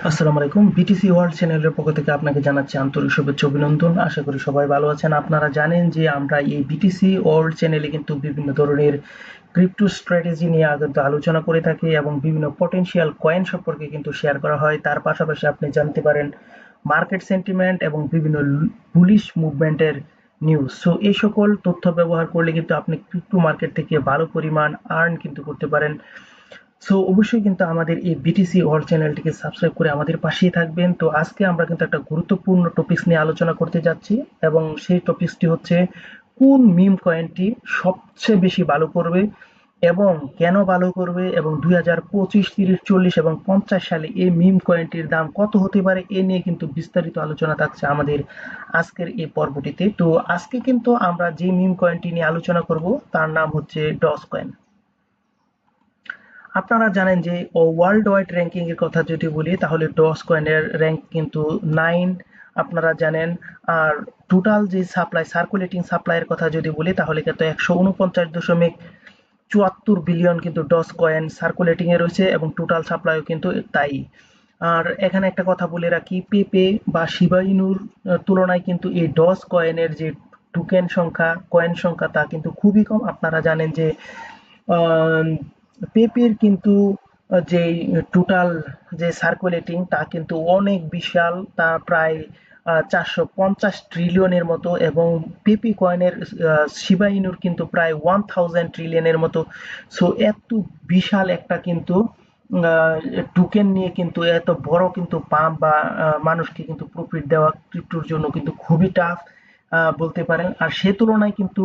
আসসালামু আলাইকুম। BTC world চ্যানেলের পক্ষ থেকে আপনাকে জানাচ্ছি আন্তরিক শুভেচ্ছা অভিনন্দন। আশা করি সবাই ভালো আছেন। আপনারা জানেন যে আমরা এই বিটিসি ওয়ার্ল্ড চ্যানেলে কিন্তু বিভিন্ন ধরনের ক্রিপ্টো স্ট্র্যাটেজি নিয়ে কিন্তু আলোচনা করে থাকি এবং বিভিন্ন পটেনশিয়াল কয়েন সম্পর্কে কিন্তু শেয়ার করা হয়। তার পাশাপাশি আপনি জানতে পারেন মার্কেট সেন্টিমেন্ট এবং বিভিন্ন বুলিশ মুভমেন্টের নিউজ। সো এই সকল তথ্য ব্যবহার করলে কিন্তু আপনি ক্রিপ্টো মার্কেট থেকে ভালো পরিমাণ আর্ন কিন্তু করতে পারেন। সো অবশ্যই কিন্তু আমাদের এই বিটিসি ওয়ার্ল্ড চ্যানেলটিকে সাবস্ক্রাইব করে আমাদের পাশেই থাকবেন। তো আজকে আমরা কিন্তু একটা গুরুত্বপূর্ণ টপিকস নিয়ে আলোচনা করতে যাচ্ছি এবং সেই টপিকসটি হচ্ছে কোন মিম কয়েনটি সবচেয়ে বেশি ভালো করবে এবং কেন ভালো করবে এবং 2025, 30, 40 এবং 50 সালে এই মিম কয়েনটির দাম কত হতে পারে এ নিয়ে কিন্তু বিস্তারিত আলোচনা থাকছে আমাদের আজকের এই পর্বটিতে। তো আজকে কিন্তু আমরা যে মিম কয়েনটি নিয়ে আলোচনা করব তার নাম হচ্ছে ডস কয়েন। আপনারা জানেন যে ওয়ার্ল্ড ওয়াইড র্যাঙ্কিং এর কথা যদি বলি তাহলে ডস কয়েনের র্যাঙ্ক কিন্তু 9 আপনারা জানেন। আর টোটাল যে সার্কুলেটিং সাপ্লাইয়ের কথা যদি বলি তাহলে কিন্তু 149.74 বিলিয়ন কিন্তু ডস কয়েন সার্কুলেটিং এ রয়েছে এবং টোটাল সাপ্লাইও কিন্তু তাই। আর এখানে একটা কথা বলে রাখি, পেপে বা শিবা ইনুর তুলনায় কিন্তু এই ডস কয়েনের যে কয়েন সংখ্যা তা কিন্তু খুবই কম। আপনারা জানেন যে পেপের কিন্তু যে টোটাল যে সার্কুলেটিং তা কিন্তু অনেক বিশাল, তা প্রায় 450 ট্রিলিয়নের মতো এবং পেপি কয়েনের শিবা ইনুর কিন্তু প্রায় 1000 ট্রিলিয়নের মতো। সো এত বিশাল একটা কিন্তু টোকেন নিয়ে কিন্তু এত বড় কিন্তু পাম্প বা মানুষকে কিন্তু প্রফিট দেওয়া ক্রিপ্টোর জন্য কিন্তু খুবই টাফ বলতে পারেন। আর সে তুলনায় কিন্তু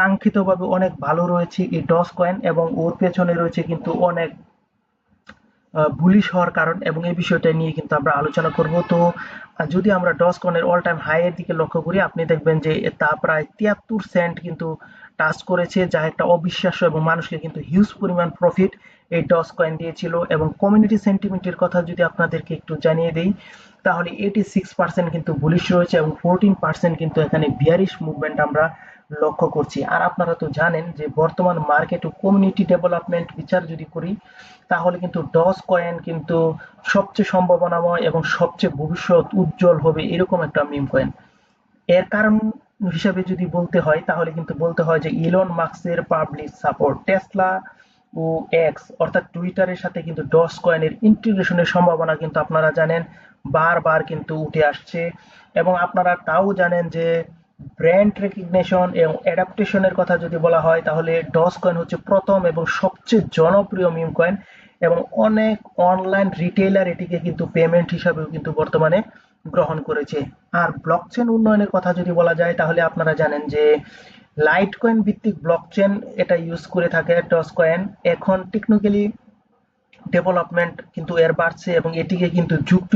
কাঙ্ক্ষিতভাবে অনেক ভালো রয়েছে এই ডস কয়েন এবং ওর পেছনে রয়েছে কিন্তু অনেক বুলিশ হওয়ার কারণ এবং এই বিষয়টা নিয়ে কিন্তু আমরা আলোচনা করব। তো যদি আমরা ডস কয়েনের অল টাইম হাই এর দিকে লক্ষ্য করি আপনি দেখবেন যে তা প্রায় 73 সেন্ট কিন্তু টাচ করেছে, যা একটা অবিশ্বাস্য এবং মানুষকে কিন্তু হিউজ পরিমাণ প্রফিট এই ডস কয়েন দিয়েছিল। এবং কমিউনিটি সেন্টিমেন্টের কথা যদি আপনাদেরকে একটু জানিয়ে দেই তাহলে 86% কিন্তু বুলিশ রয়েছে এবং 14% কিন্তু এখানে বিয়ারিশ মুভমেন্ট আমরা লক্ষ্য করছি। আর আপনারা তো জানেন যে বর্তমান মার্কেট ও কমিউনিটি ডেভেলপমেন্ট বিচার যদি করি তাহলে কিন্তু ডস কয়েন কিন্তু সবচেয়ে সম্ভাবনাময় এবং সবচেয়ে ভবিষ্যৎ উজ্জ্বল হবে এরকম একটা মিম কয়েন। এর কারণ হিসাবে যদি বলতে হয় তাহলে কিন্তু বলতে হয় যে ইলন মাস্কের পাবলিক সাপোর্ট, টেসলা ও এক্স অর্থাৎ টুইটারের সাথে কিন্তু ডস কয়েনের ইন্টিগ্রেশনের সম্ভাবনা কিন্তু আপনারা জানেন বারবার কিন্তু উঠে আসছে। এবং আপনারা তাও জানেন যে ব্র্যান্ড রেকগনিশন এবং অ্যাডাপ্টেশনের কথা যদি বলা হয় তাহলে ডস কয়েন হচ্ছে প্রথম এবং সবচেয়ে জনপ্রিয় মিম কয়েন এবং অনেক অনলাইন রিটেইলার এটিকে কিন্তু পেমেন্ট হিসাবেও কিন্তু বর্তমানে গ্রহণ করেছে। আর ব্লকচেন উন্নয়নের কথা যদি বলা যায় তাহলে আপনারা জানেন যে লাইট কয়েন ভিত্তিক ব্লকচেন এটা ইউজ করে থাকে ডস কয়েন। এখন টেকনিক্যালি ডেভেলপমেন্ট কিন্তু এর বাড়ছে এবং এটিকে কিন্তু যুক্ত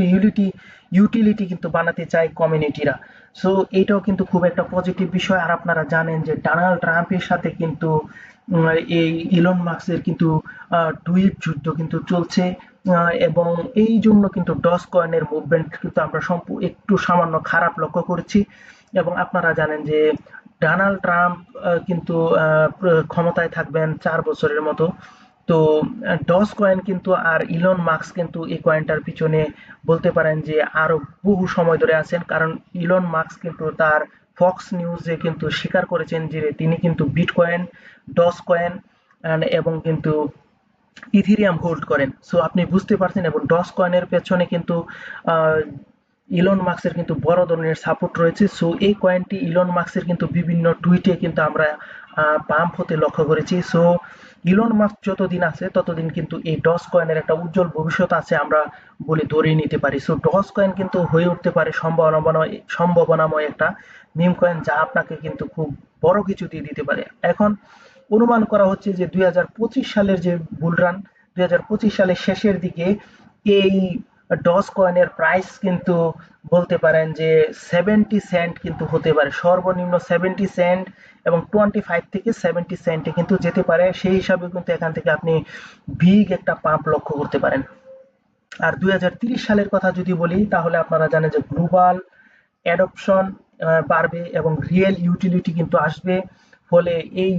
ইউটিলিটি কিন্তু বানাতে চায় কমিউনিটিরা। সো এইটাও কিন্তু খুব একটা পজিটিভ বিষয়। আর আপনারা জানেন যে ডোনাল্ড ট্রাম্পের সাথে কিন্তু এই ইলন মাস্কের কিন্তু টুইট যুদ্ধ কিন্তু চলছে এবং এই জন্য কিন্তু ডস কয়েনের মুভমেন্ট কিন্তু আমরা একটু সামান্য খারাপ লক্ষ্য করছি। এবং আপনারা জানেন যে ডোনাল্ড ট্রাম্প কিন্তু ক্ষমতায় থাকবেন 4 বছরের মতো। তো ডস কয়েন কিন্তু আর ইলন মাস্ক কিন্তু এই কয়েনটার পিছনে বলতে পারেন যে আরো বহু সময় ধরে আছেন, কারণ ইলন মাস্ক কিন্তু তার ফক্স নিউজে কিন্তু স্বীকার করেছেন যে তিনি কিন্তু বিটকয়েন, ডস কয়েন এবং কিন্তু ইথেরিয়াম হোল্ড করেন। সো আপনি বুঝতে পারছেন এবং ডস কয়েনের পেছনে কিন্তু আহ, ইলন মাস্কের কিন্তু বড় ধরনের সাপোর্ট রয়েছে। সো এই কয়েনটি ইলন মাস্কের কিন্তু বিভিন্ন টুইটে কিন্তু আমরা পাম্প হতে লক্ষ্য করেছি। সো ইলন মাস্ক যতদিন আছে ততদিন কিন্তু এই ডস কয়েনের একটা উজ্জ্বল ভবিষ্যৎ আছে আমরা বলে ধরে নিতে পারি। সো ডস কয়েন কিন্তু হয়ে উঠতে পারে সম্ভাবনাময় একটা মিম কয়েন যা আপনাকে কিন্তু খুব বড় কিছু দিয়ে দিতে পারে। এখন অনুমান করা হচ্ছে যে 2025 সালের যে বুলরান, 2025 সালের শেষের দিকে এই ডস কয়েনের প্রাইস কিন্তু বলতে পারেন যে 70 সেন্ট কিন্তু হতে পারে, সর্বনিম্ন 70 সেন্ট এবং 25 থেকে 70 সেন্টে কিন্তু যেতে পারে। সেই হিসাবে কিন্তু এখান থেকে আপনি বিগ একটা পাম্প লক্ষ্য করতে পারেন। আর 2030 সালের কথা যদি বলি তাহলে আপনারা জানেন যে গ্লোবাল অ্যাডপশন বাড়বে এবং রিয়েল ইউটিলিটি কিন্তু আসবে। ফলে এই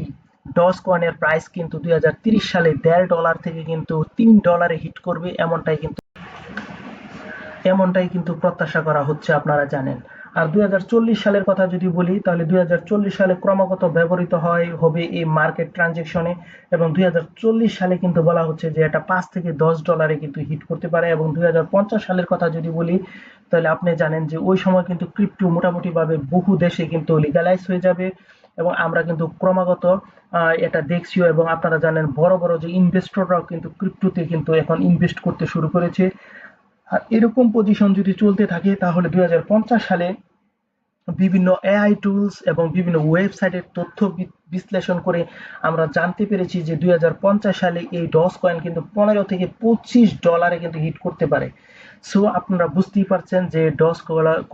ডস কয়েনের প্রাইস কিন্তু 2030 সালে $1.5 থেকে কিন্তু $3 হিট করবে এমনটাই কিন্তু এমনটাই কিন্তু প্রত্যাশা করা হচ্ছে, আপনারা জানেন। আর 2040 সালের কথা যদি বলি, তাহলে 2040 সালে ক্রমাগত ব্যবহৃত হবে এই মার্কেট ট্রানজেকশনে, এবং 2040 সালে কিন্তু বলা হচ্ছে যে এটা $5 থেকে $10 কিন্তু হিট করতে পারে। এবং 2050 সালের কথা যদি বলি, তাহলে আপনি জানেন যে ওই সময় কিন্তু ক্রিপ্টো মোটামুটি ভাবে বহু দেশে কিন্তু লিগালাইজ হয়ে যাবে, এবং আমরা কিন্তু ক্রমাগত এটা দেখছিও। এবং আপনারা জানেন বড় বড় যে ইনভেস্টররাও কিন্তু ক্রিপ্টোতে কিন্তু এখন ইনভেস্ট করতে শুরু করেছে। আর এরকম পজিশন যদি চলতে থাকে, তাহলে 2050 সালে বিভিন্ন এআই টুলস এবং বিভিন্ন ওয়েবসাইটের তথ্য বিশ্লেষণ করে আমরা জানতে পেরেছি যে 2050 সালে এই ডস কয়েন কিন্তু $15 থেকে $25 কিন্তু হিট করতে পারে। সো আপনারা বুঝতেই পারছেন যে ডস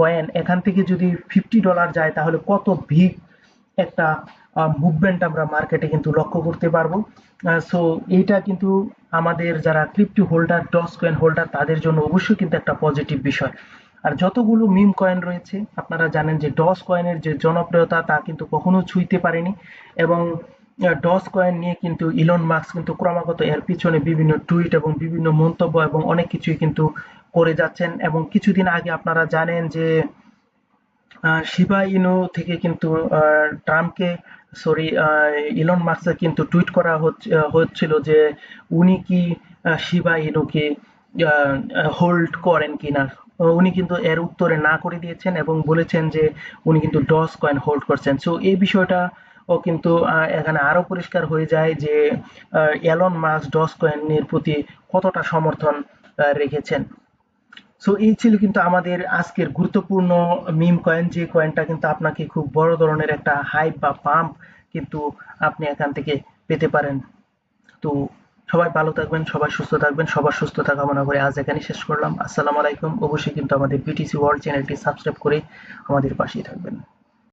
কয়েন এখান থেকে যদি $50 যায়, তাহলে কত বিগ একটা মুভমেন্ট আমরা মার্কেটে কিন্তু লক্ষ্য করতে পারবো। সো এইটা কিন্তু আমাদের যারা ক্রিপ্টো হোল্ডার, ডস কয়েন হোল্ডার, তাদের জন্য অবশ্যই কিন্তু একটা পজিটিভ বিষয়। আর যতগুলো মিম কয়েন রয়েছে, আপনারা জানেন যে ডস কয়েনের যে জনপ্রিয়তা তা কিন্তু কখনো ছুঁইতে পারেনি। এবং ডস কয়েন নিয়ে কিন্তু ইলন মাস্ক কিন্তু ক্রমাগত এর পিছনে বিভিন্ন টুইট এবং বিভিন্ন মন্তব্য এবং অনেক কিছুই কিন্তু করে যাচ্ছেন। এবং কিছুদিন আগে আপনারা জানেন যে শিবা ইনু থেকে কিন্তু ট্রাম্পকে, সরি, ইলন মাস্ককে কিন্তু টুইট করা হচ্ছিল যে উনি কি শিবা ইনুকে হোল্ড করেন কিনা। উনি কিন্তু এর উত্তরে না করে দিয়েছেন এবং বলেছেন যে উনি কিন্তু ডস কয়েন হোল্ড করছেন। সো এই বিষয়টা ও কিন্তু এখানে আরো পরিষ্কার হয়ে যায় যে এলন মাস্ক ডস কয়েনের প্রতি কতটা সমর্থন রেখেছেন। সো এই ছিল কিন্তু আমাদের আজকের গুরুত্বপূর্ণ মিম কয়েন, যে কয়েনটা কিন্তু আপনাকে খুব বড় ধরনের একটা হাইপ বা পাম্প কিন্তু আপনি এখান থেকে পেতে পারেন। তো সবাই ভালো থাকবেন, সবাই সুস্থ থাকবেন, সবার সুস্থতা কামনা করে আজ এখানে শেষ করলাম। আসসালামু আলাইকুম। অবশ্যই কিন্তু আমাদের বিটিসি ওয়ার্ল্ড চ্যানেলটি সাবস্ক্রাইব করে আমাদের পাশেই থাকবেন।